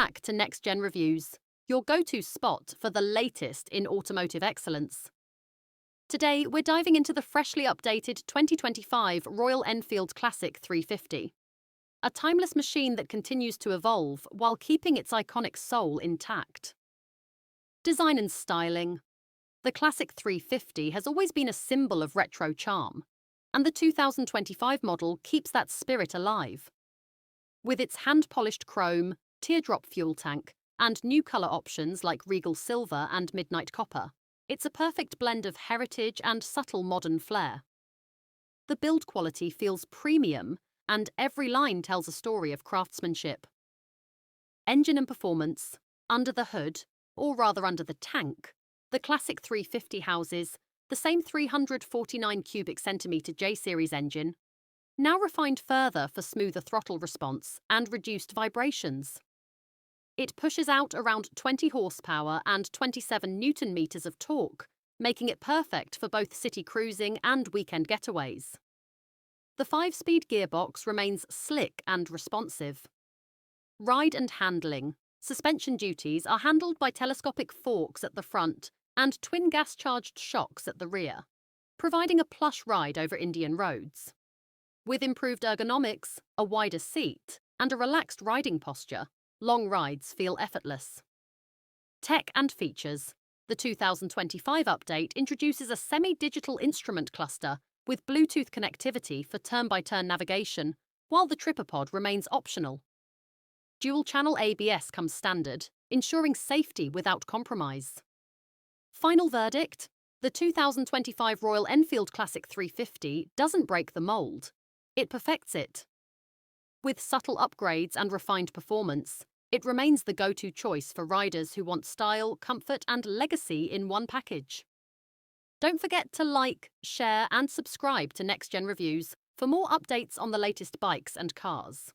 back to Next Gen Reviews, your go-to spot for the latest in automotive excellence. Today, we're diving into the freshly updated 2025 Royal Enfield Classic 350, a timeless machine that continues to evolve while keeping its iconic soul intact. Design and styling. The Classic 350 has always been a symbol of retro charm, and the 2025 model keeps that spirit alive. With its hand-polished chrome, teardrop fuel tank, and new colour options like Regal Silver and Midnight Copper, it's a perfect blend of heritage and subtle modern flair. The build quality feels premium, and every line tells a story of craftsmanship. Engine and performance. Under the hood, or rather under the tank, the Classic 350 houses the same 349 cubic centimetre J-series engine, now refined further for smoother throttle response and reduced vibrations. It pushes out around 20 horsepower and 27 newton-meters of torque, making it perfect for both city cruising and weekend getaways. The 5-speed gearbox remains slick and responsive. Ride and handling. Suspension duties are handled by telescopic forks at the front and twin gas-charged shocks at the rear, providing a plush ride over Indian roads. With improved ergonomics, a wider seat, and a relaxed riding posture, long rides feel effortless. Tech and features. The 2025 update introduces a semi-digital instrument cluster with Bluetooth connectivity for turn-by-turn navigation, while the tripod remains optional. Dual-channel ABS comes standard, ensuring safety without compromise. Final verdict: the 2025 Royal Enfield Classic 350 doesn't break the mould. It perfects it. With subtle upgrades and refined performance, it remains the go-to choice for riders who want style, comfort, and legacy in one package. Don't forget to like, share, and subscribe to Next Gen Reviews for more updates on the latest bikes and cars.